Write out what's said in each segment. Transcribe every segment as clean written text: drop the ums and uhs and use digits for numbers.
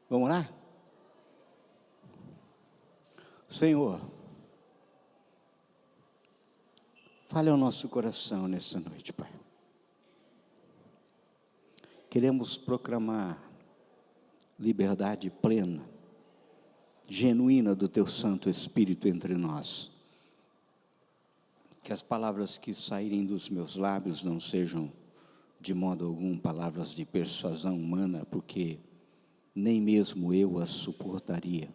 Vamos lá? Senhor, fale ao nosso coração nessa noite, Pai. Queremos proclamar liberdade plena, genuína do Teu Santo Espírito entre nós. Que as palavras que saírem dos meus lábios não sejam, de modo algum, palavras de persuasão humana, porque nem mesmo eu as suportaria,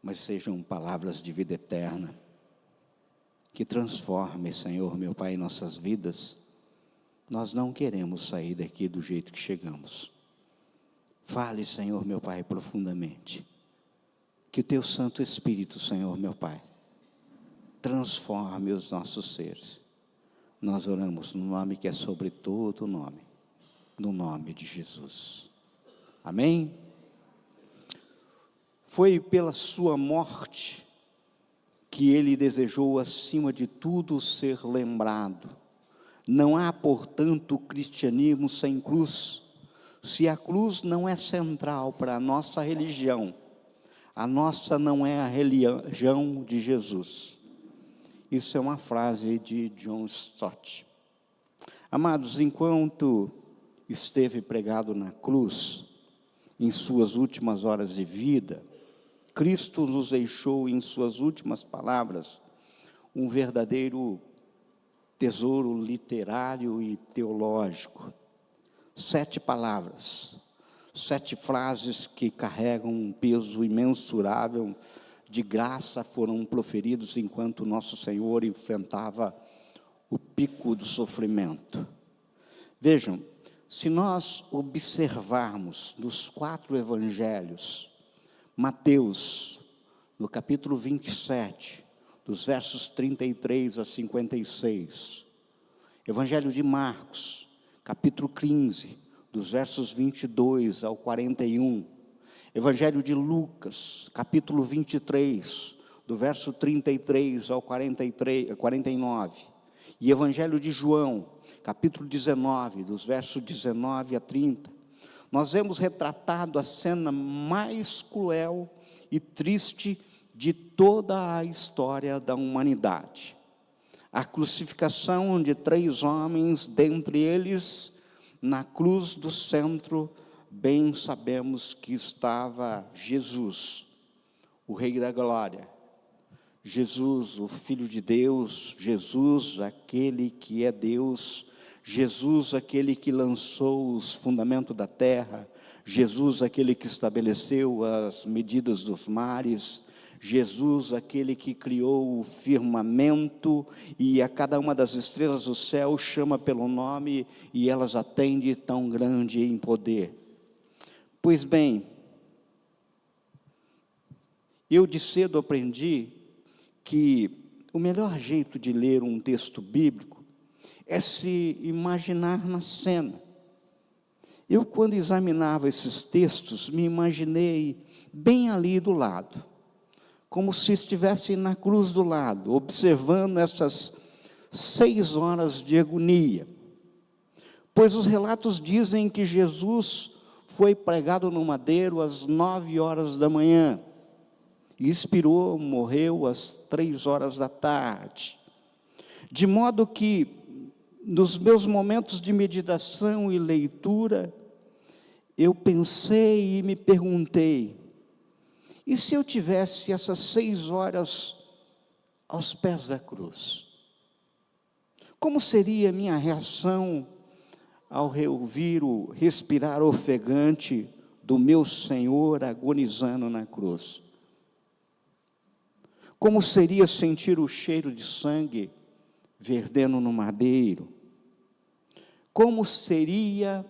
mas sejam palavras de vida eterna, que transforme, Senhor, meu Pai, nossas vidas. Nós não queremos sair daqui do jeito que chegamos. Fale, Senhor, meu Pai, profundamente. Que o Teu Santo Espírito, Senhor, meu Pai, transforme os nossos seres. Nós oramos no nome que é sobre todo nome, no nome de Jesus. Amém? Foi pela sua morte que Ele desejou, acima de tudo, ser lembrado. Não há, portanto, cristianismo sem cruz. Se a cruz não é central para a nossa religião, a nossa não é a religião de Jesus. Isso é uma frase de John Stott. Amados, enquanto esteve pregado na cruz, em suas últimas horas de vida, Cristo nos deixou em suas últimas palavras um verdadeiro tesouro literário e teológico. 7 palavras, 7 frases que carregam um peso imensurável de graça foram proferidos enquanto nosso Senhor enfrentava o pico do sofrimento. Vejam, se nós observarmos nos 4 evangelhos, Mateus, no capítulo 27, dos versos 33 a 56, Evangelho de Marcos, capítulo 15, dos versos 22 ao 41, Evangelho de Lucas, capítulo 23, do verso 33 ao 49, e Evangelho de João, capítulo 19, dos versos 19 a 30, nós vemos retratado a cena mais cruel e triste de toda a história da humanidade. A crucificação de 3 homens, dentre eles, na cruz do centro, bem sabemos que estava Jesus, o Rei da Glória, Jesus, o Filho de Deus, Jesus, aquele que é Deus, Jesus, aquele que lançou os fundamentos da terra, Jesus, aquele que estabeleceu as medidas dos mares, Jesus, aquele que criou o firmamento e a cada uma das estrelas do céu chama pelo nome e elas atendem tão grande em poder. Pois bem, eu de cedo aprendi que o melhor jeito de ler um texto bíblico é se imaginar na cena. Eu, quando examinava esses textos, me imaginei bem ali do lado, como se estivesse na cruz do lado, observando essas 6 horas de agonia. Pois os relatos dizem que Jesus foi pregado no madeiro às 9 horas da manhã, e expirou, morreu às 3 horas da tarde. De modo que, nos meus momentos de meditação e leitura, eu pensei e me perguntei, e se eu tivesse essas 6 horas aos pés da cruz? Como seria a minha reação ao ouvir o respirar ofegante do meu Senhor agonizando na cruz? Como seria sentir o cheiro de sangue vertendo no madeiro? Como seria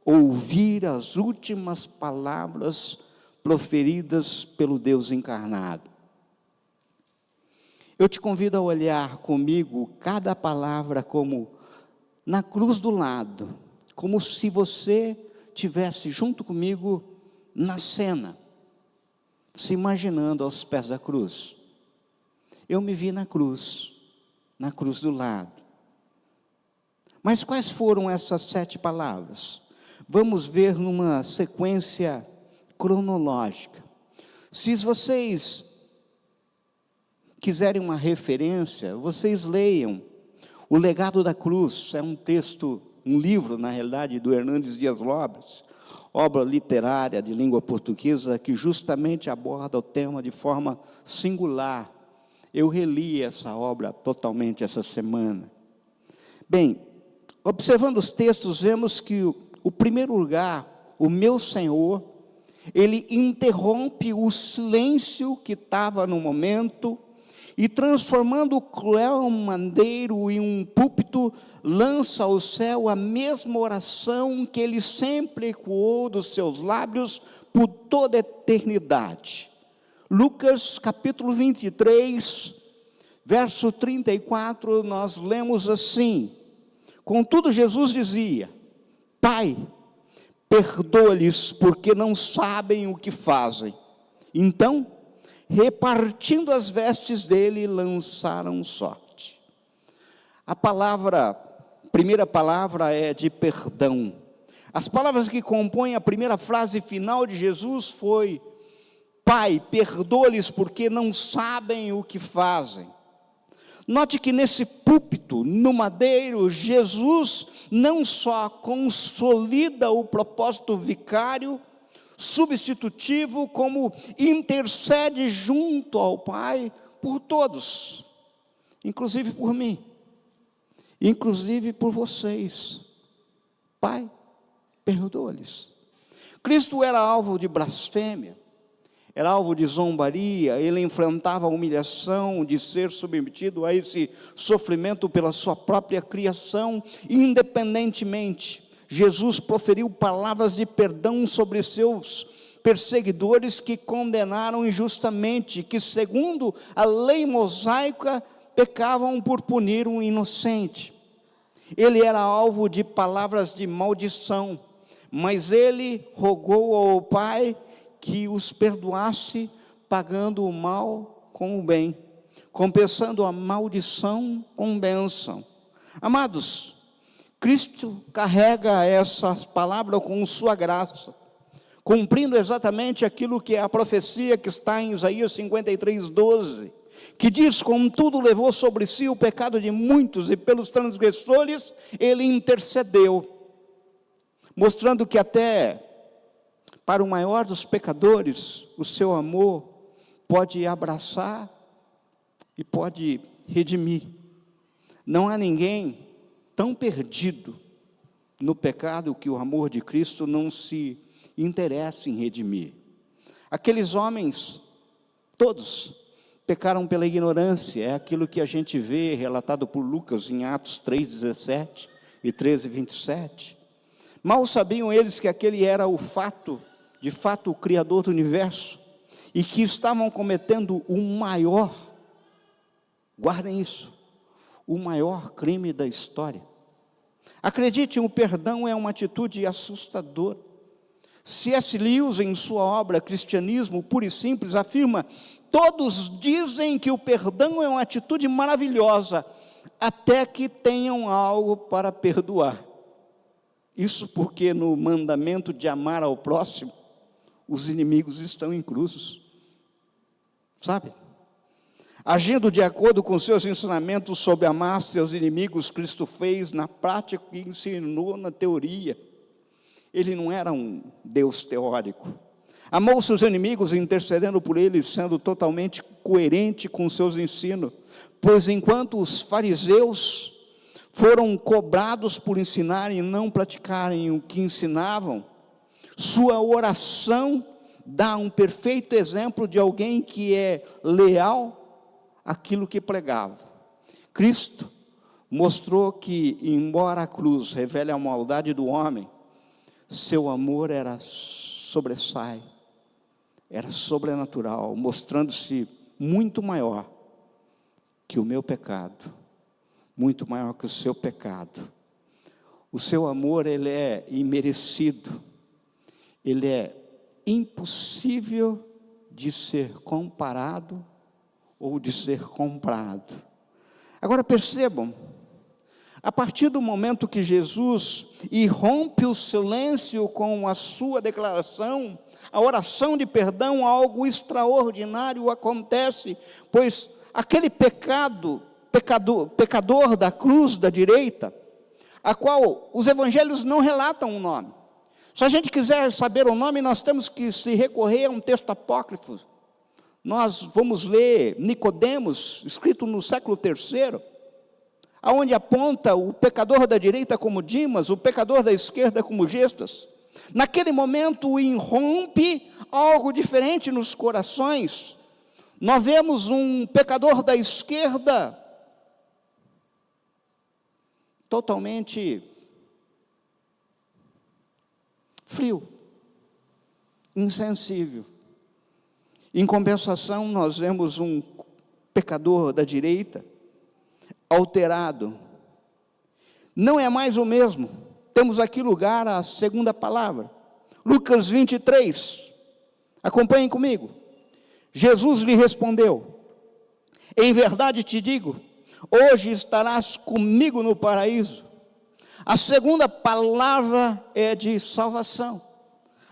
ouvir as últimas palavras proferidas pelo Deus encarnado? Eu te convido a olhar comigo cada palavra como na cruz do lado, como se você tivesse junto comigo na cena, se imaginando aos pés da cruz. Eu me vi na cruz do lado. Mas quais foram essas 7 palavras? Vamos ver numa sequência cronológica. Se vocês quiserem uma referência, vocês leiam O Legado da Cruz. É um texto, um livro, na realidade, do Hernandes Dias Lopes, obra literária de língua portuguesa, que justamente aborda o tema de forma singular. Eu reli essa obra totalmente essa semana. Bem, observando os textos, vemos que o primeiro lugar, o meu Senhor, ele interrompe o silêncio que estava no momento, e transformando o cruel madeiro em um púlpito, lança ao céu a mesma oração que ele sempre ecoou dos seus lábios por toda a eternidade. Lucas capítulo 23, verso 34, nós lemos assim: contudo Jesus dizia: Pai, perdoa-lhes, porque não sabem o que fazem. Então, repartindo as vestes dele, lançaram sorte. A primeira palavra é de perdão. As palavras que compõem a primeira frase final de Jesus foi: Pai, perdoa-lhes porque não sabem o que fazem. Note que nesse púlpito, no madeiro, Jesus não só consolida o propósito vicário, substitutivo, como intercede junto ao Pai por todos, inclusive por mim, inclusive por vocês. Pai, perdoa-lhes. Cristo era alvo de blasfêmia, era alvo de zombaria, ele enfrentava a humilhação de ser submetido a esse sofrimento pela sua própria criação. Independentemente, Jesus proferiu palavras de perdão sobre seus perseguidores que condenaram injustamente, que segundo a lei mosaica pecavam por punir um inocente. Ele era alvo de palavras de maldição, mas ele rogou ao Pai que os perdoasse, pagando o mal com o bem, compensando a maldição com bênção. Amados, Cristo carrega essas palavras com sua graça, cumprindo exatamente aquilo que é a profecia que está em Isaías 53:12, que diz: contudo levou sobre si o pecado de muitos, e pelos transgressores ele intercedeu, mostrando que até para o maior dos pecadores, o seu amor pode abraçar e pode redimir. Não há ninguém tão perdido no pecado que o amor de Cristo não se interessa em redimir. Aqueles homens, todos, pecaram pela ignorância. É aquilo que a gente vê relatado por Lucas em Atos 3:17 e 13:27. Mal sabiam eles que aquele era de fato o Criador do universo, e que estavam cometendo o maior, guardem isso, o maior crime da história. Acreditem, o perdão é uma atitude assustadora. C.S. Lewis, em sua obra Cristianismo Puro e Simples, afirma: todos dizem que o perdão é uma atitude maravilhosa, até que tenham algo para perdoar. Isso porque no mandamento de amar ao próximo, os inimigos estão inclusos, sabe? Agindo de acordo com seus ensinamentos sobre amar seus inimigos, Cristo fez na prática e ensinou na teoria. Ele não era um Deus teórico. Amou seus inimigos, intercedendo por eles, sendo totalmente coerente com seus ensinos. Pois enquanto os fariseus foram cobrados por ensinarem e não praticarem o que ensinavam, sua oração dá um perfeito exemplo de alguém que é leal àquilo que pregava. Cristo mostrou que, embora a cruz revele a maldade do homem, seu amor era sobrenatural, mostrando-se muito maior que o meu pecado, muito maior que o seu pecado. O seu amor, ele é imerecido, ele é impossível de ser comparado ou de ser comprado. Agora percebam, A partir do momento que Jesus irrompe o silêncio com a sua declaração, a oração de perdão, algo extraordinário acontece, pois aquele pecador da cruz da direita, a qual os evangelhos não relatam o nome. Se a gente quiser saber o nome, nós temos que se recorrer a um texto apócrifo. Nós vamos ler Nicodemos, escrito no século III, aonde aponta o pecador da direita como Dimas, o pecador da esquerda como Gestas. Naquele momento irrompe algo diferente nos corações. Nós vemos um pecador da esquerda totalmente frio, insensível. Em compensação, nós vemos um pecador da direita alterado. Não é mais o mesmo. Temos aqui lugar à segunda palavra. Lucas 23. Acompanhem comigo. Jesus lhe respondeu: em verdade te digo, hoje estarás comigo no paraíso. A segunda palavra é de salvação.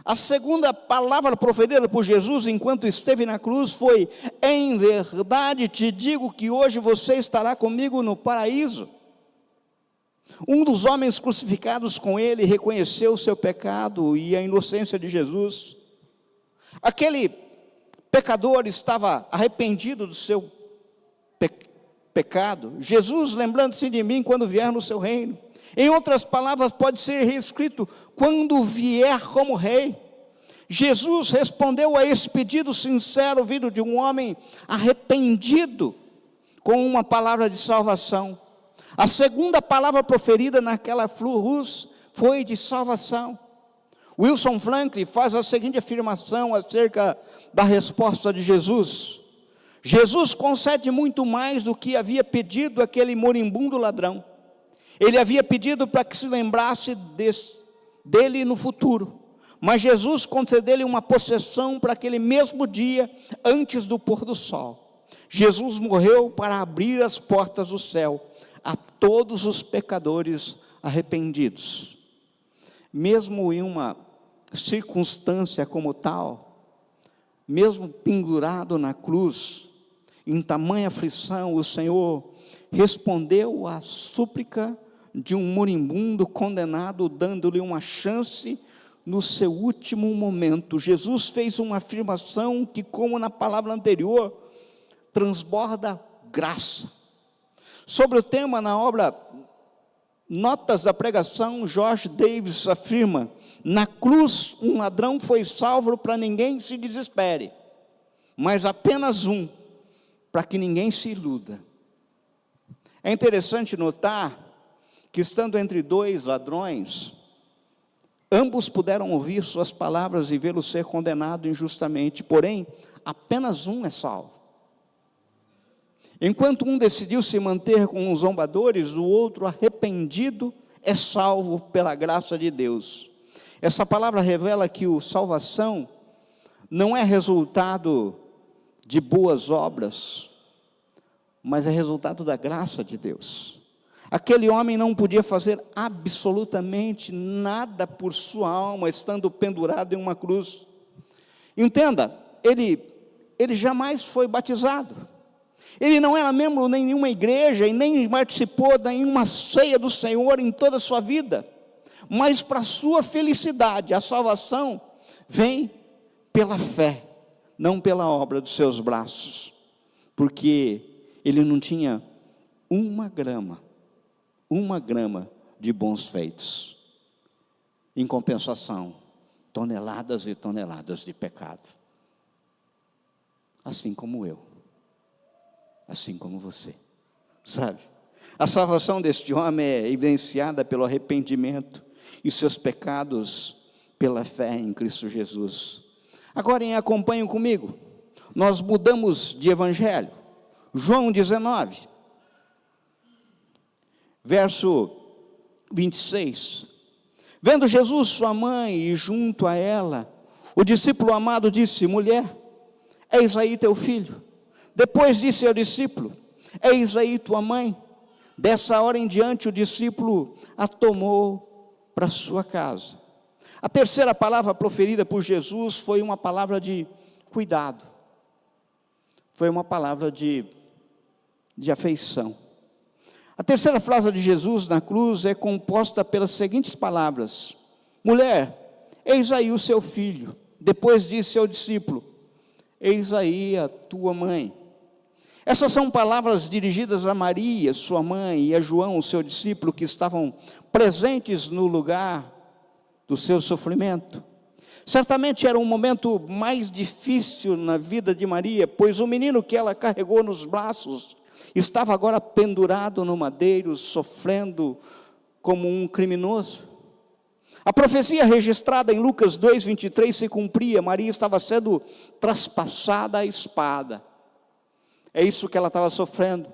A segunda palavra proferida por Jesus enquanto esteve na cruz foi: em verdade te digo que hoje você estará comigo no paraíso. Um dos homens crucificados com ele reconheceu o seu pecado e a inocência de Jesus. Aquele pecador estava arrependido do seu pecado. Jesus, lembrando-se de mim quando vier no seu reino. Em outras palavras, pode ser reescrito: quando vier como rei. Jesus respondeu a esse pedido sincero vindo de um homem arrependido com uma palavra de salvação. A segunda palavra proferida naquela cruz foi de salvação. Wilson Franklin faz a seguinte afirmação acerca da resposta de Jesus: Jesus concede muito mais do que havia pedido aquele moribundo ladrão. Ele havia pedido para que se lembrasse dele no futuro, mas Jesus concedeu-lhe uma possessão para aquele mesmo dia, antes do pôr do sol. Jesus morreu para abrir as portas do céu a todos os pecadores arrependidos. Mesmo em uma circunstância como tal, mesmo pendurado na cruz, em tamanha aflição, o Senhor respondeu à súplica de um moribundo condenado, dando-lhe uma chance no seu último momento. Jesus fez uma afirmação que, como na palavra anterior, transborda graça. Sobre o tema, na obra Notas da Pregação, George Davis afirma: na cruz um ladrão foi salvo para ninguém se desespere, mas apenas um, para que ninguém se iluda. É interessante notar que, estando entre dois ladrões, ambos puderam ouvir suas palavras e vê-lo ser condenado injustamente, porém, apenas um é salvo. Enquanto um decidiu se manter com os zombadores, o outro, arrependido, é salvo pela graça de Deus. Essa palavra revela que a salvação não é resultado de boas obras, mas é resultado da graça de Deus. Aquele homem não podia fazer absolutamente nada por sua alma, estando pendurado em uma cruz. Entenda, ele jamais foi batizado. Ele não era membro de nenhuma igreja e nem participou de nenhuma ceia do Senhor em toda a sua vida. Mas para sua felicidade, a salvação vem pela fé, não pela obra dos seus braços. Porque ele não tinha uma grama de bons feitos. Em compensação, toneladas e toneladas de pecado. Assim como eu. Assim como você. Sabe? A salvação deste homem é evidenciada pelo arrependimento e seus pecados pela fé em Cristo Jesus. Agora acompanhem comigo. Nós mudamos de evangelho. João 19, verso 26. Vendo Jesus sua mãe e junto a ela, o discípulo amado disse: mulher, eis aí teu filho. Depois disse ao discípulo: eis aí tua mãe. Dessa hora em diante, o discípulo a tomou para sua casa. A terceira palavra proferida por Jesus foi uma palavra de cuidado. Foi uma palavra de afeição. A terceira frase de Jesus na cruz é composta pelas seguintes palavras: mulher, eis aí o seu filho. Depois disse ao discípulo: eis aí a tua mãe. Essas são palavras dirigidas a Maria, sua mãe, e a João, seu discípulo, que estavam presentes no lugar do seu sofrimento. Certamente era um momento mais difícil na vida de Maria, pois o menino que ela carregou nos braços estava agora pendurado no madeiro, sofrendo como um criminoso. A profecia registrada em Lucas 2:23 se cumpria. Maria estava sendo traspassada à espada. É isso que ela estava sofrendo.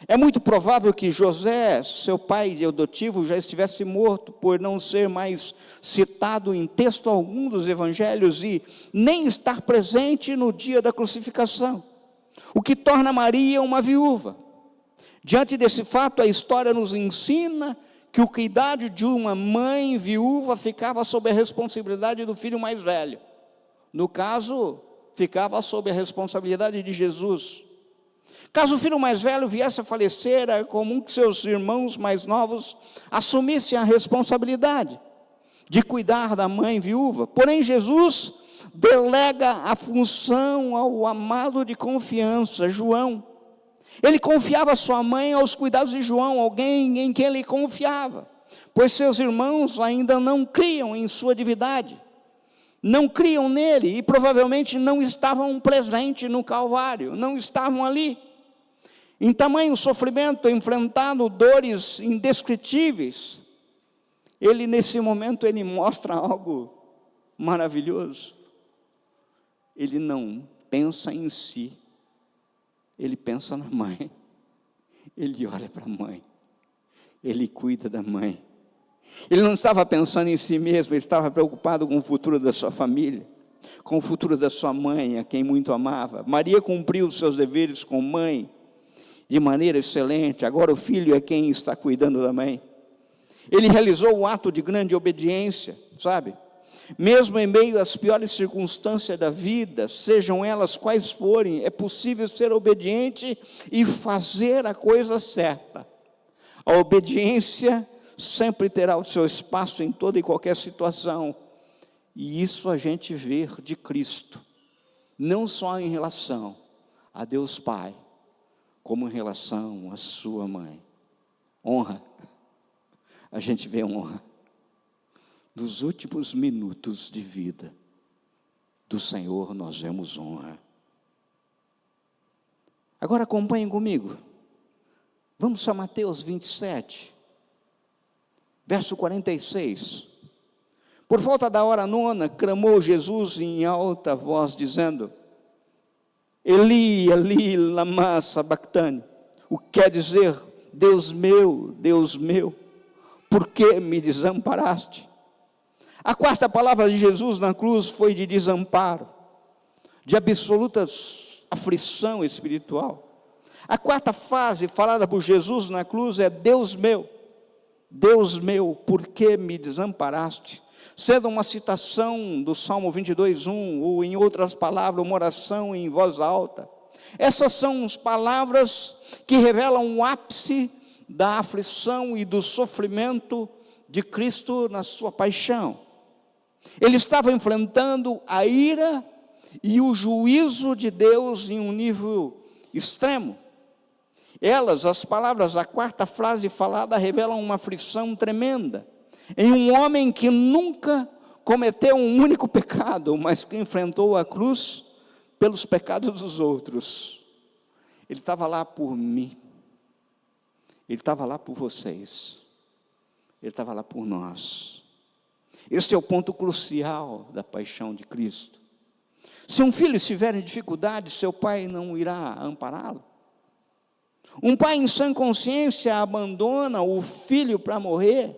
É muito provável que José, seu pai adotivo, já estivesse morto, por não ser mais citado em texto algum dos evangelhos e nem estar presente no dia da crucificação, o que torna Maria uma viúva. Diante desse fato, a história nos ensina que o cuidado de uma mãe viúva ficava sob a responsabilidade do filho mais velho. No caso, ficava sob a responsabilidade de Jesus. Caso o filho mais velho viesse a falecer, era comum que seus irmãos mais novos assumissem a responsabilidade de cuidar da mãe viúva. Porém, Jesus delega a função ao amado de confiança, João. Ele confiava sua mãe aos cuidados de João, alguém em quem ele confiava, pois seus irmãos ainda não criam em sua divindade, não criam nele e provavelmente não estavam presentes no Calvário, não estavam ali. Em tamanho sofrimento, enfrentando dores indescritíveis, ele nesse momento, ele mostra algo maravilhoso. Ele não pensa em si, ele pensa na mãe, ele olha para a mãe, ele cuida da mãe. Ele não estava pensando em si mesmo, ele estava preocupado com o futuro da sua família, com o futuro da sua mãe, a quem muito amava. Maria cumpriu os seus deveres como mãe, de maneira excelente. Agora o filho é quem está cuidando da mãe. Ele realizou o ato de grande obediência, sabe? Mesmo em meio às piores circunstâncias da vida, sejam elas quais forem, é possível ser obediente e fazer a coisa certa. A obediência sempre terá o seu espaço em toda e qualquer situação. E isso a gente vê de Cristo, não só em relação a Deus Pai, como em relação à sua mãe. Honra, a gente vê honra dos últimos minutos de vida do Senhor, nós vemos honra. Agora acompanhem comigo, vamos a Mateus 27, verso 46. Por volta da hora nona, clamou Jesus em alta voz, dizendo: Eli, Eli, lama sabachthani, o que quer dizer: Deus meu, por que me desamparaste? A quarta palavra de Jesus na cruz foi de desamparo, de absoluta aflição espiritual. A quarta fase falada por Jesus na cruz é: Deus meu, por que me desamparaste? Sendo uma citação do Salmo 22:1, ou em outras palavras, uma oração em voz alta. Essas são as palavras que revelam o ápice da aflição e do sofrimento de Cristo na sua paixão. Ele estava enfrentando a ira e o juízo de Deus em um nível extremo. As palavras da quarta frase falada revelam uma aflição tremenda em um homem que nunca cometeu um único pecado, mas que enfrentou a cruz pelos pecados dos outros. Ele estava lá por mim, ele estava lá por vocês, ele estava lá por nós. Esse é o ponto crucial da paixão de Cristo. Se um filho estiver em dificuldade, seu pai não irá ampará-lo? Um pai em sã consciência abandona o filho para morrer?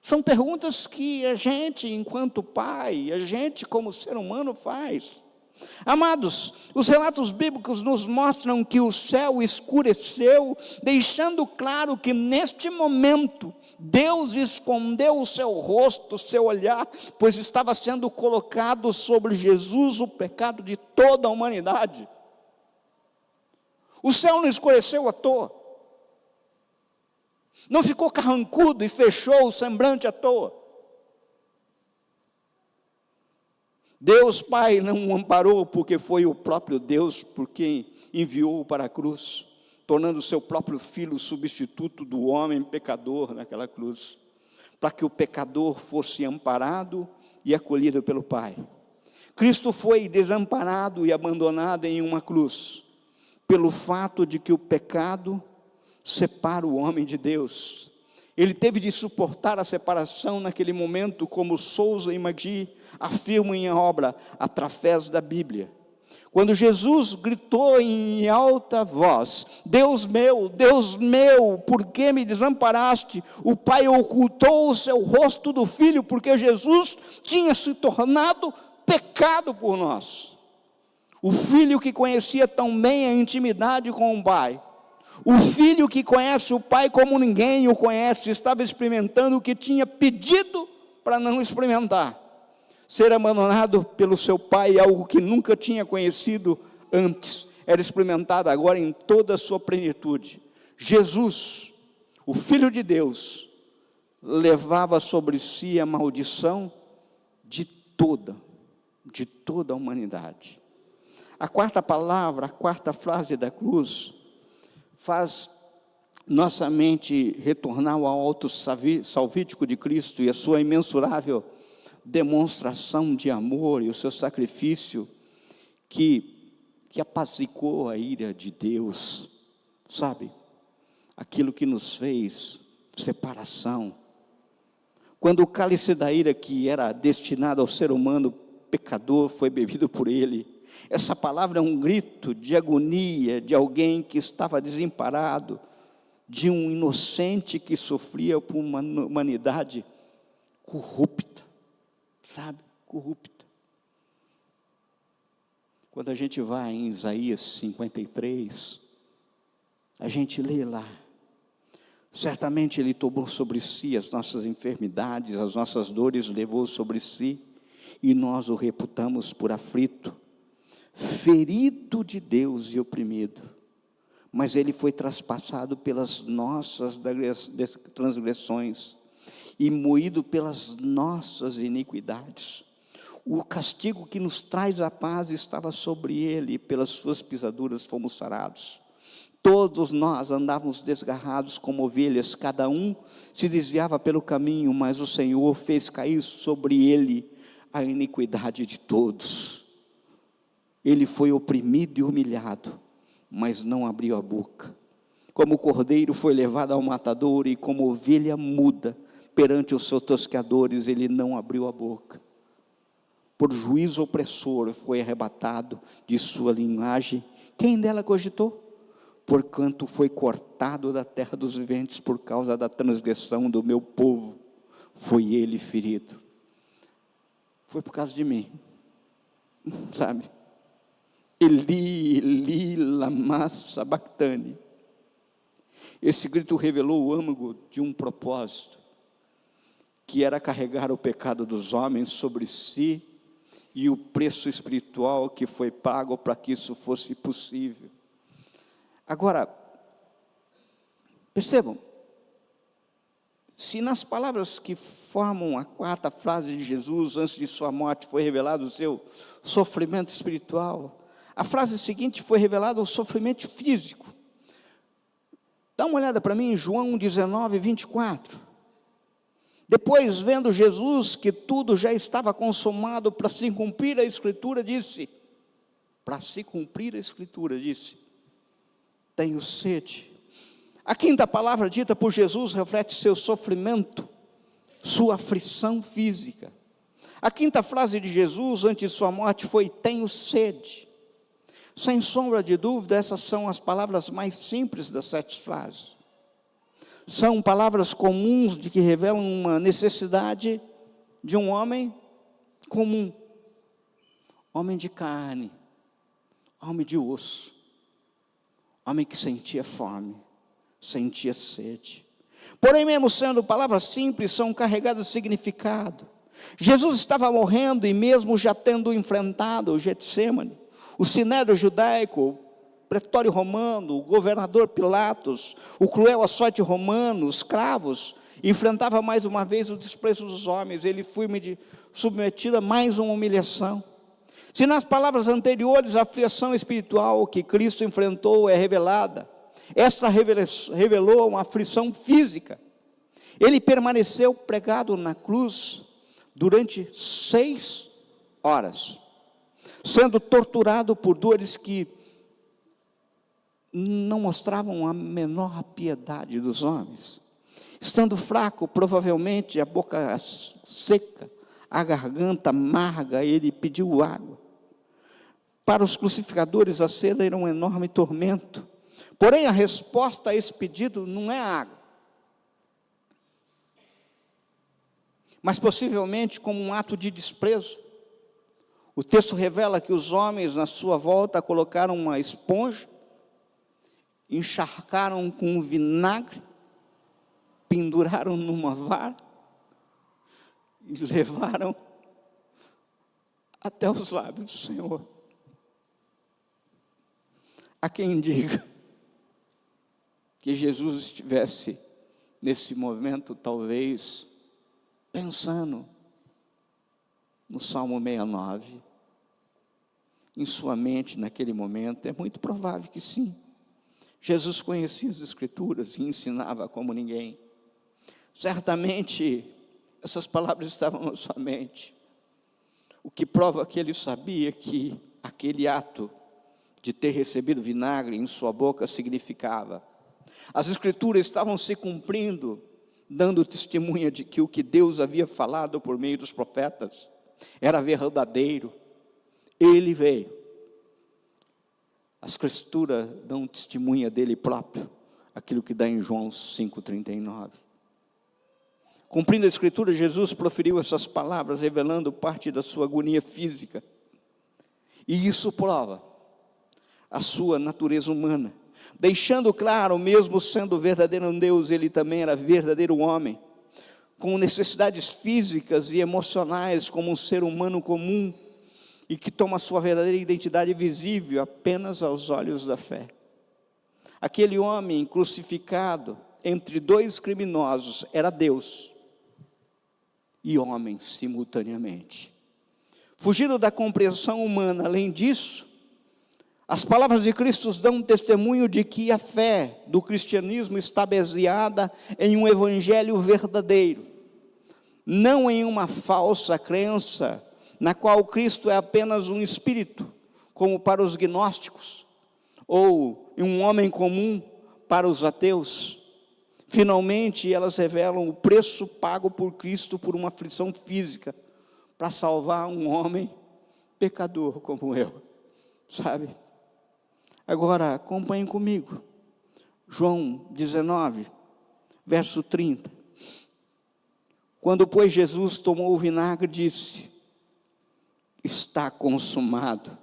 São perguntas que a gente, enquanto pai, a gente como ser humano faz. Amados, os relatos bíblicos nos mostram que o céu escureceu, deixando claro que neste momento Deus escondeu o seu rosto, o seu olhar, pois estava sendo colocado sobre Jesus o pecado de toda a humanidade. O céu não escureceu à toa, não ficou carrancudo e fechou o semblante à toa. Deus Pai não o amparou, porque foi o próprio Deus por quem enviou-o para a cruz, tornando o seu próprio Filho o substituto do homem pecador naquela cruz, para que o pecador fosse amparado e acolhido pelo Pai. Cristo foi desamparado e abandonado em uma cruz, pelo fato de que o pecado separa o homem de Deus. Ele teve de suportar a separação naquele momento, como Souza e Maggi afirmam em obra, através da Bíblia. Quando Jesus gritou em alta voz: Deus meu, por que me desamparaste? O Pai ocultou o seu rosto do Filho, porque Jesus tinha se tornado pecado por nós. O Filho que conhecia tão bem a intimidade com o Pai, o Filho que conhece o Pai como ninguém o conhece, estava experimentando o que tinha pedido para não experimentar. Ser abandonado pelo seu Pai, algo que nunca tinha conhecido antes, era experimentado agora em toda a sua plenitude. Jesus, o Filho de Deus, levava sobre si a maldição de toda a humanidade. A quarta palavra, a quarta frase da cruz, faz nossa mente retornar ao alto salvífico de Cristo e a sua imensurável demonstração de amor e o seu sacrifício que apaziguou a ira de Deus, sabe? Aquilo que nos fez separação. Quando o cálice da ira que era destinado ao ser humano pecador foi bebido por ele, essa palavra é um grito de agonia de alguém que estava desamparado, de um inocente que sofria por uma humanidade corrupta, sabe, corrupta. Quando a gente vai em Isaías 53, a gente lê lá: certamente Ele tomou sobre si as nossas enfermidades, as nossas dores levou sobre si, e nós o reputamos por aflito, ferido de Deus e oprimido, mas Ele foi traspassado pelas nossas transgressões, e moído pelas nossas iniquidades. O castigo que nos traz a paz estava sobre Ele, e pelas suas pisaduras fomos sarados. Todos nós andávamos desgarrados como ovelhas, cada um se desviava pelo caminho, mas o Senhor fez cair sobre Ele a iniquidade de todos. Ele foi oprimido e humilhado, mas não abriu a boca. Como cordeiro foi levado ao matadouro, e como ovelha muda perante os seus tosqueadores, ele não abriu a boca. Por juízo opressor foi arrebatado de sua linhagem. Quem dela cogitou? Porquanto foi cortado da terra dos viventes por causa da transgressão do meu povo, foi ele ferido. Foi por causa de mim, sabe? Eli, Eli, lama sabachthani. Esse grito revelou o âmago de um propósito, que era carregar o pecado dos homens sobre si, e o preço espiritual que foi pago para que isso fosse possível. Agora, percebam, se nas palavras que formam a quarta frase de Jesus, antes de sua morte, foi revelado o seu sofrimento espiritual, a frase seguinte foi revelado o sofrimento físico. Dá uma olhada para mim em João 19, 24. Depois, vendo Jesus que tudo já estava consumado para se cumprir a Escritura, disse, tenho sede. A quinta palavra dita por Jesus reflete seu sofrimento, sua aflição física. A quinta frase de Jesus antes de sua morte foi: tenho sede. Sem sombra de dúvida, essas são as palavras mais simples das 7 frases. São palavras comuns de que revelam uma necessidade de um homem comum. homem de carne, homem de osso, homem que sentia fome, sentia sede. Porém, mesmo sendo palavras simples, são carregadas de significado. Jesus estava morrendo e mesmo já tendo enfrentado o Getsêmani, o sinédrio judaico, o pretório romano, o governador Pilatos, o cruel açoite romano, os escravos, enfrentava mais uma vez o desprezo dos homens. Ele foi submetido a mais uma humilhação. Se nas palavras anteriores a aflição espiritual que Cristo enfrentou é revelada, esta revelou uma aflição física. Ele permaneceu pregado na cruz durante 6 horas, sendo torturado por dores que não mostravam a menor piedade dos homens. Estando fraco, provavelmente a boca seca, a garganta amarga, ele pediu água. Para os crucificadores, a sede era um enorme tormento. Porém, a resposta a esse pedido não é água, mas possivelmente como um ato de desprezo. O texto revela que os homens na sua volta colocaram uma esponja, encharcaram com vinagre, penduraram numa vara e levaram até os lábios do Senhor. Há quem diga que Jesus estivesse nesse momento, talvez, pensando no Salmo 69, em sua mente naquele momento. É muito provável que sim. Jesus conhecia as Escrituras e ensinava como ninguém. Certamente, essas palavras estavam na sua mente, o que prova que ele sabia que aquele ato de ter recebido vinagre em sua boca significava. As Escrituras estavam se cumprindo, dando testemunha de que o que Deus havia falado por meio dos profetas era verdadeiro. Ele veio. As Escrituras dão testemunha dele próprio, aquilo que dá em João 5,39. Cumprindo a Escritura, Jesus proferiu essas palavras, revelando parte da sua agonia física. E isso prova a sua natureza humana, deixando claro, mesmo sendo verdadeiro Deus, ele também era verdadeiro homem, com necessidades físicas e emocionais, como um ser humano comum, e que toma sua verdadeira identidade visível apenas aos olhos da fé. Aquele homem crucificado entre 2 criminosos era Deus e homem simultaneamente. Fugindo da compreensão humana, além disso, as palavras de Cristo dão um testemunho de que a fé do cristianismo está baseada em um evangelho verdadeiro, não em uma falsa crença, na qual Cristo é apenas um espírito, como para os gnósticos, ou um homem comum para os ateus. Finalmente, elas revelam o preço pago por Cristo por uma aflição física, para salvar um homem pecador como eu, sabe? Agora, acompanhem comigo, João 19, verso 30. Quando, pois, Jesus tomou o vinagre, disse: está consumado,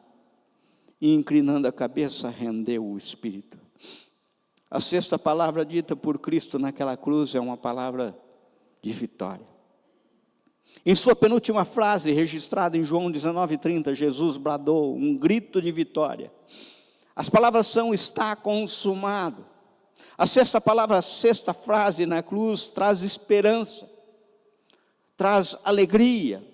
e inclinando a cabeça, rendeu o Espírito. A 6ª palavra dita por Cristo naquela cruz é uma palavra de vitória. Em sua penúltima frase, registrada em João 19:30, Jesus bradou um grito de vitória. As palavras são: está consumado. A 6ª palavra, a 6ª frase na cruz traz esperança, traz alegria,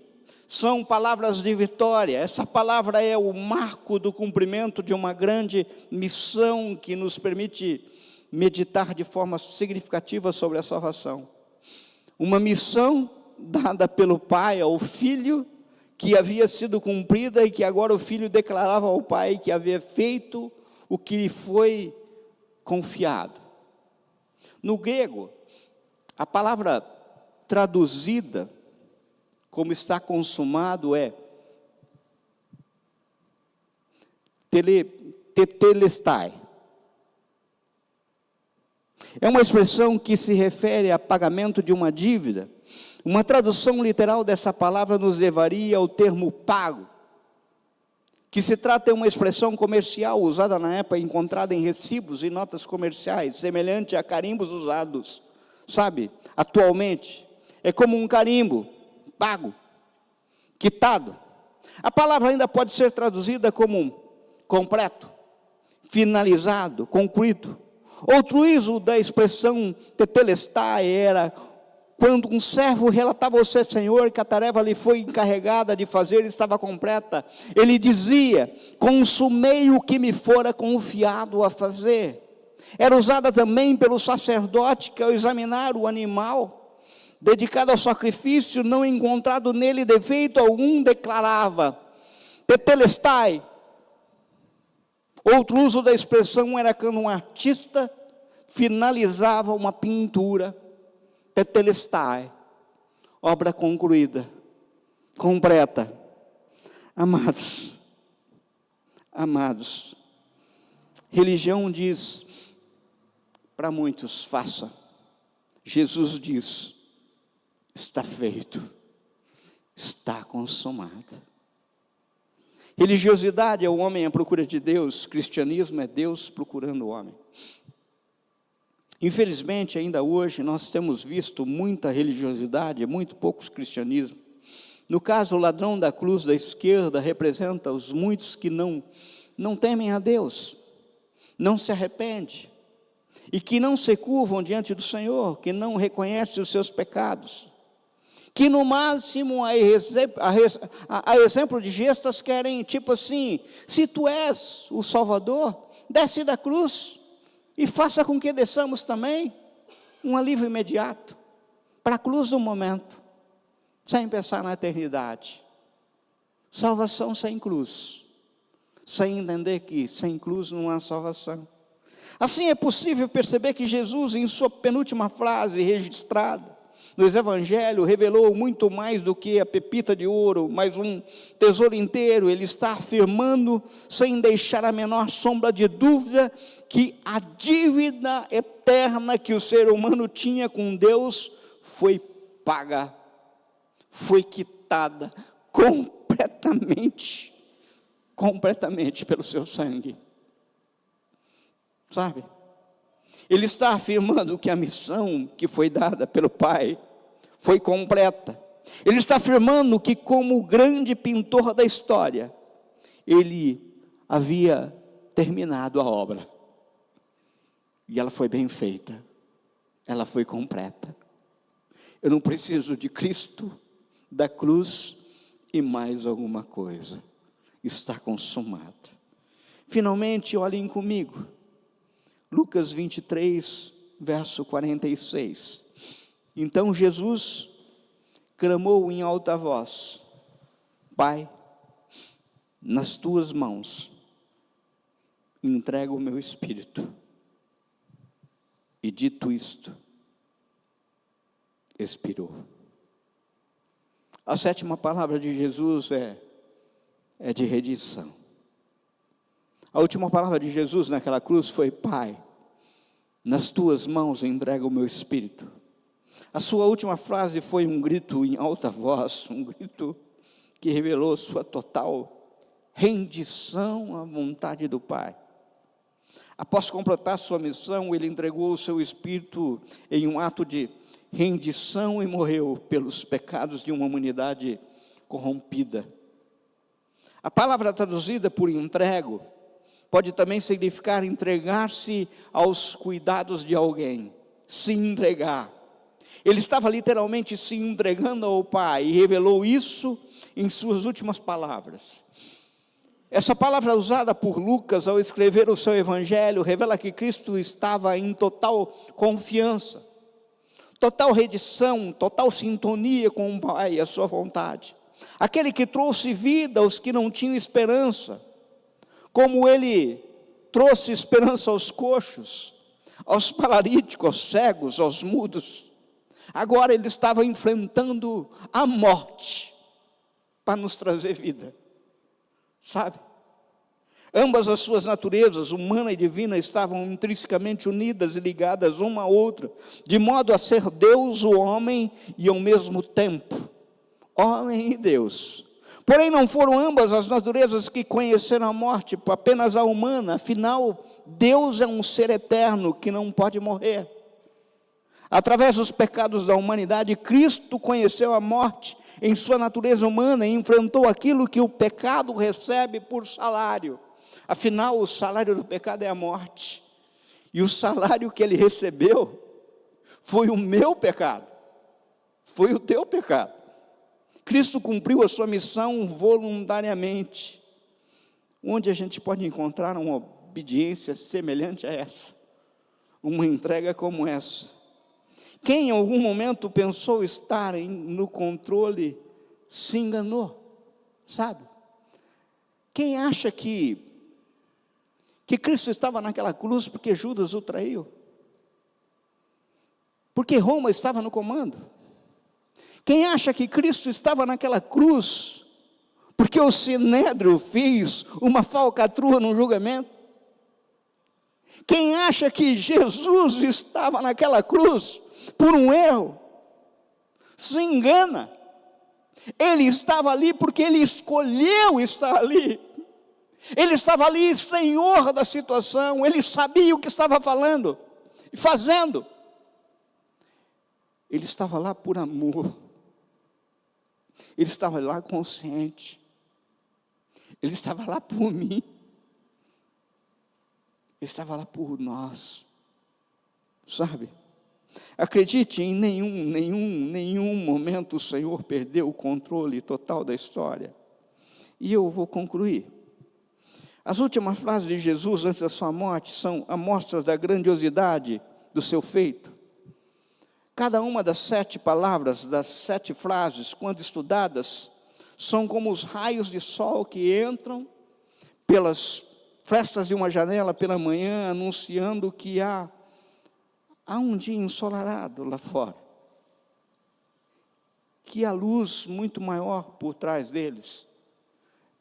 são palavras de vitória. Essa palavra é o marco do cumprimento de uma grande missão que nos permite meditar de forma significativa sobre a salvação. Uma missão dada pelo Pai ao Filho, que havia sido cumprida e que agora o Filho declarava ao Pai que havia feito o que lhe foi confiado. No grego, a palavra traduzida como está consumado é tetelestai. É uma expressão que se refere a pagamento de uma dívida. Uma tradução literal dessa palavra nos levaria ao termo pago. que se trata de uma expressão comercial usada na época, encontrada em recibos e notas comerciais, semelhante a carimbos usados, sabe, atualmente. É como um carimbo, pago, quitado. A palavra ainda pode ser traduzida como completo, finalizado, concluído. Outro uso da expressão tetelestai era quando um servo relatava ao seu senhor que a tarefa lhe foi encarregada de fazer estava completa. Ele dizia: consumei o que me fora confiado a fazer. Era usada também pelo sacerdote que, ao examinar o animal dedicado ao sacrifício, não encontrado nele defeito algum, declarava: tetelestai. Outro uso da expressão era quando um artista finalizava uma pintura: tetelestai, obra concluída, completa. Amados, religião diz para muitos: faça. Jesus diz: está feito, está consumado. Religiosidade é o homem à procura de Deus, cristianismo é Deus procurando o homem. Infelizmente, ainda hoje, nós temos visto muita religiosidade, muito poucos cristianismo. No caso, o ladrão da cruz da esquerda representa os muitos que não temem a Deus, não se arrependem, e que não se curvam diante do Senhor, que não reconhecem os seus pecados, que no máximo, a exemplo de gestas, querem, tipo assim: se tu és o Salvador, desce da cruz, e faça com que desçamos também, um alívio imediato, para a cruz do momento, sem pensar na eternidade. Salvação sem cruz, sem entender que sem cruz não há salvação. Assim é possível perceber que Jesus, em sua penúltima frase registrada nos evangelhos, revelou muito mais do que a pepita de ouro, mas um tesouro inteiro. Ele está afirmando, sem deixar a menor sombra de dúvida, que a dívida eterna que o ser humano tinha com Deus foi paga, foi quitada completamente pelo seu sangue. Sabe? Ele está afirmando que a missão que foi dada pelo Pai foi completa. Ele está afirmando que, como o grande pintor da história, ele havia terminado a obra. E ela foi bem feita. Ela foi completa. Eu não preciso de Cristo, da cruz e mais alguma coisa. Está consumado. Finalmente, olhem comigo. Lucas 23, verso 46. Então Jesus clamou em alta voz: Pai, nas tuas mãos entrego o meu espírito. E dito isto, expirou. A sétima palavra de Jesus é de redenção. A última palavra de Jesus naquela cruz foi: Pai, nas tuas mãos entrego o meu espírito. A sua última frase foi um grito em alta voz, um grito que revelou sua total rendição à vontade do Pai. Após completar sua missão, ele entregou o seu espírito em um ato de rendição e morreu pelos pecados de uma humanidade corrompida. A palavra traduzida por entrego pode também significar entregar-se aos cuidados de alguém, se entregar. Ele estava literalmente se entregando ao Pai e revelou isso em suas últimas palavras. Essa palavra usada por Lucas ao escrever o seu evangelho revela que Cristo estava em total confiança, total rendição, total sintonia com o Pai e a sua vontade. Aquele que trouxe vida aos que não tinham esperança, como ele trouxe esperança aos coxos, aos paralíticos, aos cegos, aos mudos. Agora ele estava enfrentando a morte para nos trazer vida, sabe? Ambas as suas naturezas, humana e divina, estavam intrinsecamente unidas e ligadas uma à outra, de modo a ser Deus o homem e ao mesmo tempo homem e Deus. Porém, não foram ambas as naturezas que conheceram a morte, apenas a humana. Afinal, Deus é um ser eterno que não pode morrer. Através dos pecados da humanidade, Cristo conheceu a morte em sua natureza humana e enfrentou aquilo que o pecado recebe por salário. Afinal, o salário do pecado é a morte. E o salário que ele recebeu foi o meu pecado, foi o teu pecado. Cristo cumpriu a sua missão voluntariamente. Onde a gente pode encontrar uma obediência semelhante a essa? Uma entrega como essa? Quem em algum momento pensou estar no controle, se enganou, sabe? Quem acha que Cristo estava naquela cruz porque Judas o traiu? Porque Roma estava no comando? Quem acha que Cristo estava naquela cruz porque o Sinédrio fez uma falcatrua no julgamento? Quem acha que Jesus estava naquela cruz por um erro, se engana. Ele estava ali porque ele escolheu estar ali. Ele estava ali, senhor da situação. Ele sabia o que estava falando e fazendo. Ele estava lá por amor. Ele estava lá consciente. Ele estava lá por mim. Ele estava lá por nós. Sabe? Acredite, em nenhum momento o Senhor perdeu o controle total da história. E eu vou concluir. As últimas frases de Jesus antes da sua morte são amostras da grandiosidade do seu feito. Cada uma das 7 palavras, das 7 frases, quando estudadas, são como os raios de sol que entram pelas frestas de uma janela pela manhã, anunciando que há um dia ensolarado lá fora, que há luz muito maior por trás deles,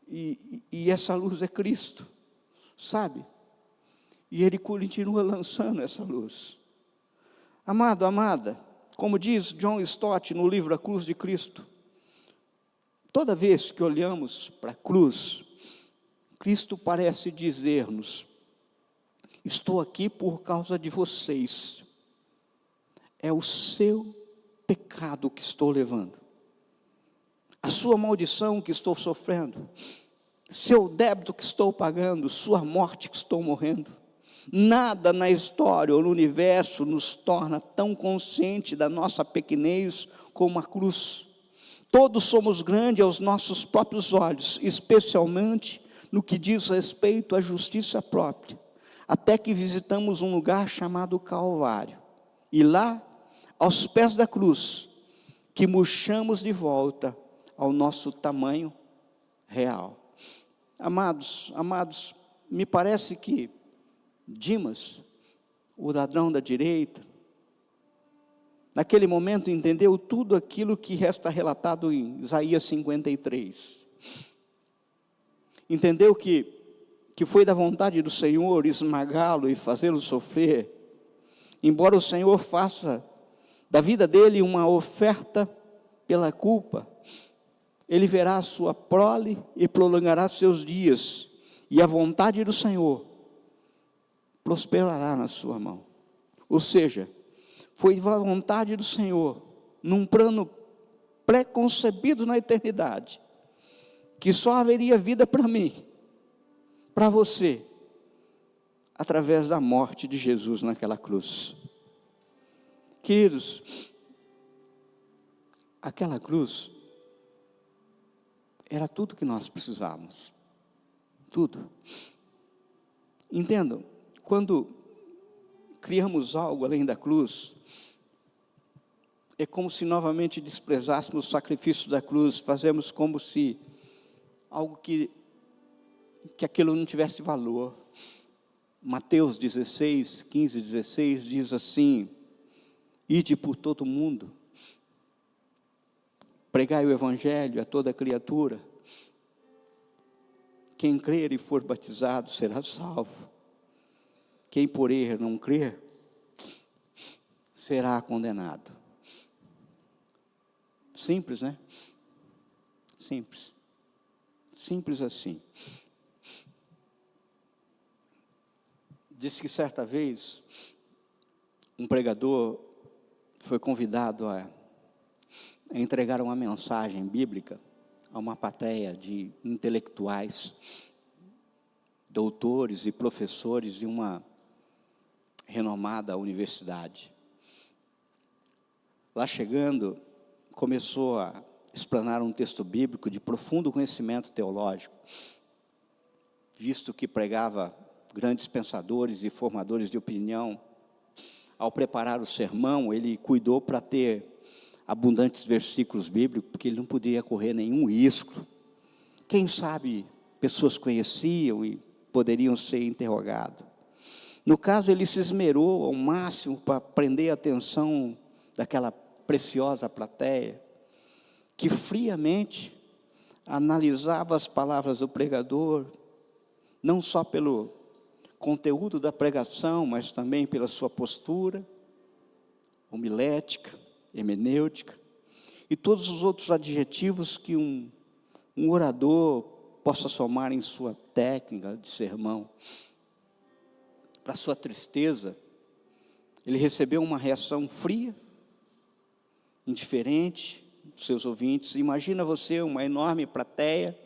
e essa luz é Cristo, sabe? E Ele continua lançando essa luz. Amado, amada, como diz John Stott no livro A Cruz de Cristo, toda vez que olhamos para a cruz, Cristo parece dizer-nos: estou aqui por causa de vocês. É o seu pecado que estou levando, a sua maldição que estou sofrendo, seu débito que estou pagando, sua morte que estou morrendo. Nada na história ou no universo nos torna tão consciente da nossa pequenez como a cruz. Todos somos grandes aos nossos próprios olhos, especialmente no que diz respeito à justiça própria, até que visitamos um lugar chamado Calvário, e lá, aos pés da cruz, que murchamos de volta ao nosso tamanho real. Amados, me parece que Dimas, o ladrão da direita, naquele momento entendeu tudo aquilo que resta relatado em Isaías 53. Entendeu que foi da vontade do Senhor esmagá-lo e fazê-lo sofrer, embora o Senhor faça da vida dele uma oferta pela culpa. Ele verá a sua prole e prolongará seus dias, e a vontade do Senhor prosperará na sua mão. Ou seja, foi a vontade do Senhor, num plano pré-concebido na eternidade, que só haveria vida para mim, para você, através da morte de Jesus naquela cruz. Queridos, aquela cruz era tudo que nós precisávamos, tudo. Entendam, quando criamos algo além da cruz, é como se novamente desprezássemos o sacrifício da cruz, fazemos como se algo que aquilo não tivesse valor. Mateus 16, 15, 16 diz assim: ide por todo o mundo, pregai o evangelho a toda criatura, quem crer e for batizado será salvo, quem por erro não crer, será condenado. Simples, né? Simples. simples assim. Diz que certa vez, um pregador foi convidado a entregar uma mensagem bíblica a uma plateia de intelectuais, doutores e professores de uma renomada universidade. Lá chegando, começou a explanar um texto bíblico de profundo conhecimento teológico, visto que pregava grandes pensadores e formadores de opinião. Ao preparar o sermão, ele cuidou para ter abundantes versículos bíblicos, porque ele não podia correr nenhum risco. Quem sabe pessoas conheciam e poderiam ser interrogados. No caso, ele se esmerou ao máximo para prender a atenção daquela preciosa plateia, que friamente analisava as palavras do pregador, não só pelo conteúdo da pregação, mas também pela sua postura homilética, hermenêutica, e todos os outros adjetivos que um orador possa somar em sua técnica de sermão. Para sua tristeza, ele recebeu uma reação fria, indiferente dos seus ouvintes. Imagina você, uma enorme plateia,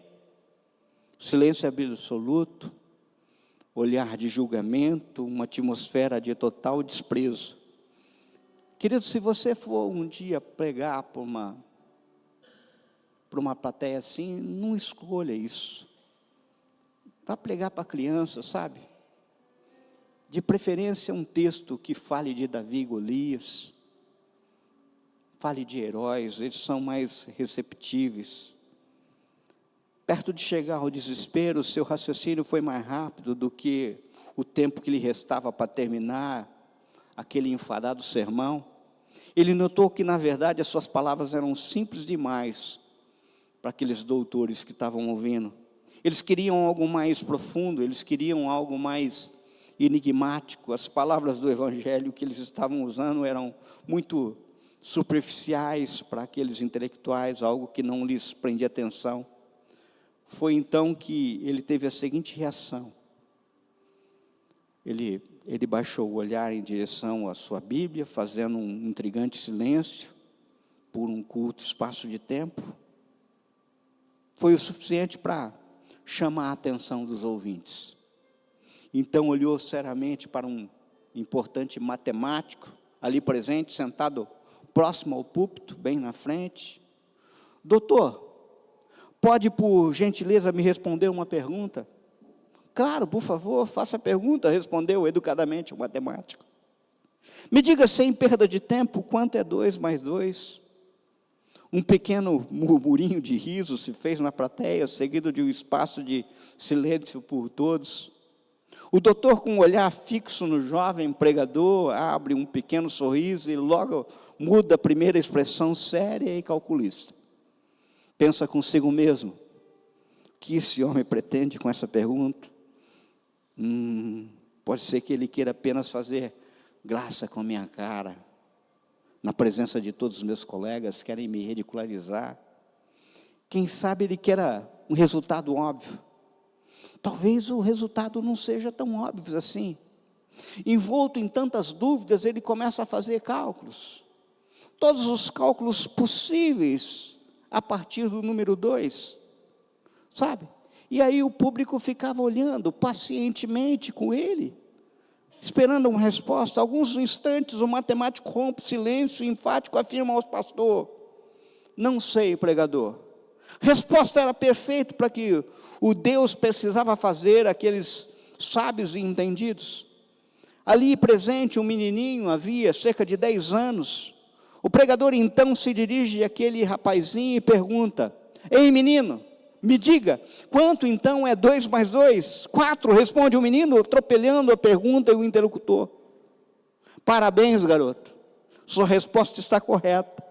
silêncio absoluto, olhar de julgamento, uma atmosfera de total desprezo. Querido, se você for um dia pregar para uma plateia assim, não escolha isso. Vá pregar para criança, sabe? De preferência um texto que fale de Davi e Golias, fale de heróis, eles são mais receptíveis. Perto de chegar ao desespero, o seu raciocínio foi mais rápido do que o tempo que lhe restava para terminar aquele enfadado sermão. Ele notou que, na verdade, as suas palavras eram simples demais para aqueles doutores que estavam ouvindo. Eles queriam algo mais profundo, eles queriam algo mais enigmático. As palavras do Evangelho que eles estavam usando eram muito superficiais para aqueles intelectuais, algo que não lhes prendia atenção. Foi então que ele teve a seguinte reação. Ele baixou o olhar em direção à sua Bíblia, fazendo um intrigante silêncio, por um curto espaço de tempo. Foi o suficiente para chamar a atenção dos ouvintes. Então olhou seriamente para um importante matemático, ali presente, sentado próximo ao púlpito, bem na frente. Doutor, pode, por gentileza, me responder uma pergunta? Claro, por favor, faça a pergunta, respondeu educadamente o matemático. Me diga, sem perda de tempo, quanto é 2 mais 2? Um pequeno murmurinho de riso se fez na plateia, seguido de um espaço de silêncio por todos. O doutor, com um olhar fixo no jovem pregador, abre um pequeno sorriso e logo muda a primeira expressão séria e calculista. Pensa consigo mesmo, o que esse homem pretende com essa pergunta? Pode ser que ele queira apenas fazer graça com a minha cara, na presença de todos os meus colegas, querem me ridicularizar. Quem sabe ele queira um resultado óbvio. Talvez o resultado não seja tão óbvio assim. Envolto em tantas dúvidas, ele começa a fazer cálculos. Todos os cálculos possíveis, a partir do número 2, sabe? E aí o público ficava olhando pacientemente com ele, esperando uma resposta. Alguns instantes o matemático rompe silêncio enfático, afirma ao pastor: não sei, pregador. A resposta era perfeita para que o Deus precisava fazer, aqueles sábios e entendidos. Ali presente um menininho, havia cerca de 10 anos. O pregador então se dirige àquele rapazinho e pergunta: ei menino, me diga, quanto então é 2 mais 2? 4, responde o menino, atropelhando a pergunta e o interlocutor. Parabéns, garoto, sua resposta está correta.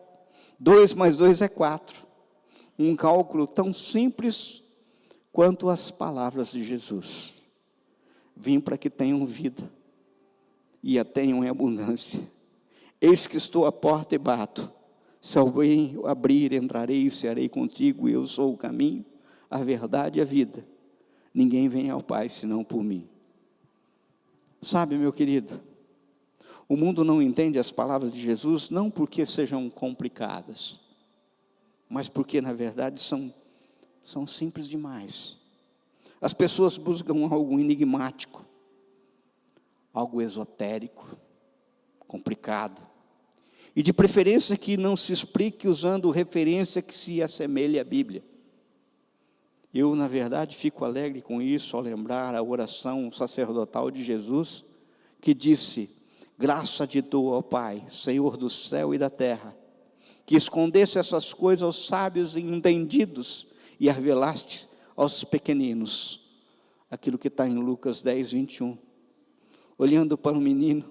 2 mais 2 é 4. Um cálculo tão simples quanto as palavras de Jesus. Vim para que tenham vida e a tenham em abundância. Eis que estou à porta e bato. Se alguém abrir, entrarei e cearei contigo. Eu sou o caminho, a verdade e a vida. Ninguém vem ao Pai senão por mim. Sabe, meu querido, o mundo não entende as palavras de Jesus, não porque sejam complicadas, mas porque, na verdade, são simples demais. As pessoas buscam algo enigmático, algo esotérico, complicado, e de preferência que não se explique usando referência que se assemelhe à Bíblia. Eu, na verdade, fico alegre com isso, ao lembrar a oração sacerdotal de Jesus, que disse: graça te dou, ó Pai, Senhor do céu e da terra, que escondesse essas coisas aos sábios e entendidos, e a revelaste aos pequeninos. Aquilo que está em Lucas 10, 21. Olhando para o menino,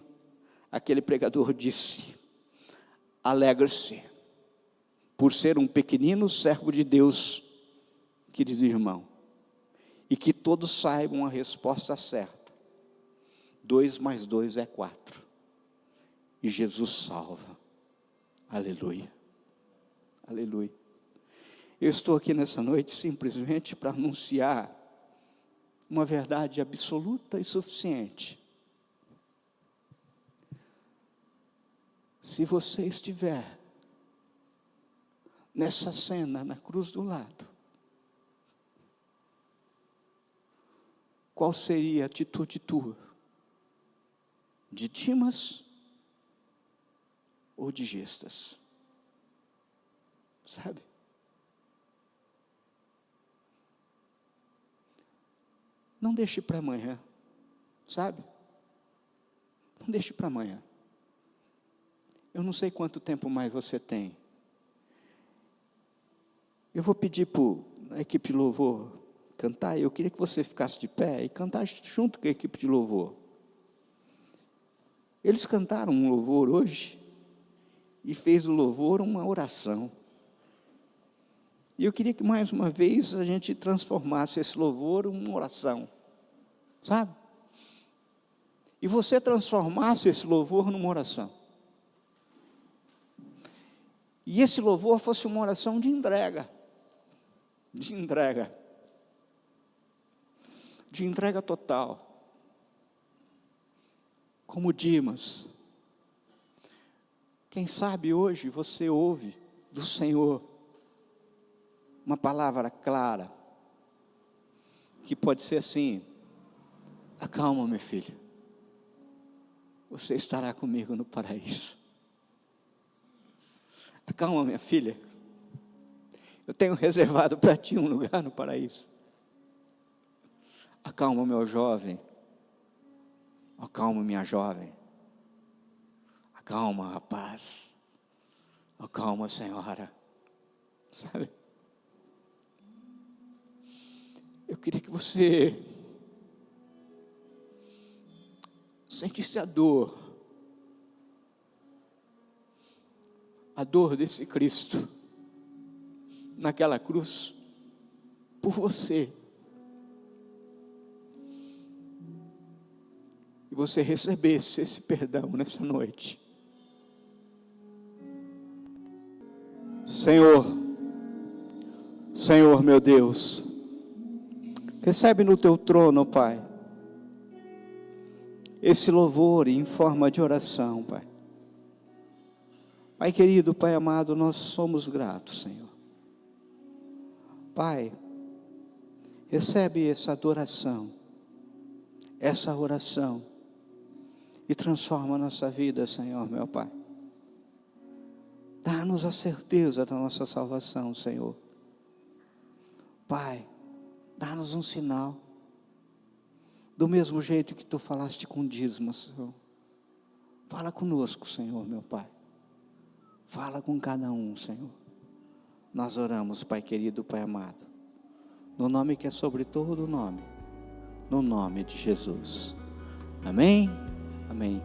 aquele pregador disse: alegre-se, por ser um pequenino servo de Deus, querido irmão, e que todos saibam a resposta certa. 2 mais 2 é 4, e Jesus salva. Aleluia, aleluia. Eu estou aqui nessa noite simplesmente para anunciar uma verdade absoluta e suficiente. Se você estiver nessa cena, na cruz do lado, qual seria a atitude tua? De Dimas ou de Gestas? Sabe? Não deixe para amanhã, sabe? Não deixe para amanhã. Eu não sei quanto tempo mais você tem. Eu vou pedir para a equipe de louvor cantar. Eu queria que você ficasse de pé e cantasse junto com a equipe de louvor. Eles cantaram um louvor hoje e fez o louvor uma oração. E eu queria que mais uma vez a gente transformasse esse louvor em uma oração, sabe? E você transformasse esse louvor numa oração. E esse louvor fosse uma oração de entrega, de entrega total, como Dimas. Quem sabe hoje você ouve do Senhor uma palavra clara, que pode ser assim: acalma, meu filho, você estará comigo no paraíso. Acalma, minha filha, eu tenho reservado para ti um lugar no paraíso. Acalma, meu jovem, acalma, minha jovem, acalma, rapaz, acalma, senhora, sabe? Eu queria que você sentisse a dor desse Cristo, naquela cruz, por você, e você recebesse esse perdão nessa noite. Senhor meu Deus, recebe no teu trono, Pai, esse louvor em forma de oração, Pai. Pai querido, Pai amado, nós somos gratos, Senhor. Pai, recebe essa adoração, essa oração, e transforma a nossa vida, Senhor, meu Pai. Dá-nos a certeza da nossa salvação, Senhor. Pai, dá-nos um sinal, do mesmo jeito que Tu falaste com Dimas, Senhor. Fala conosco, Senhor, meu Pai. Fala com cada um, Senhor. Nós oramos, Pai querido, Pai amado, no nome que é sobre todo nome, no nome de Jesus. Amém? Amém.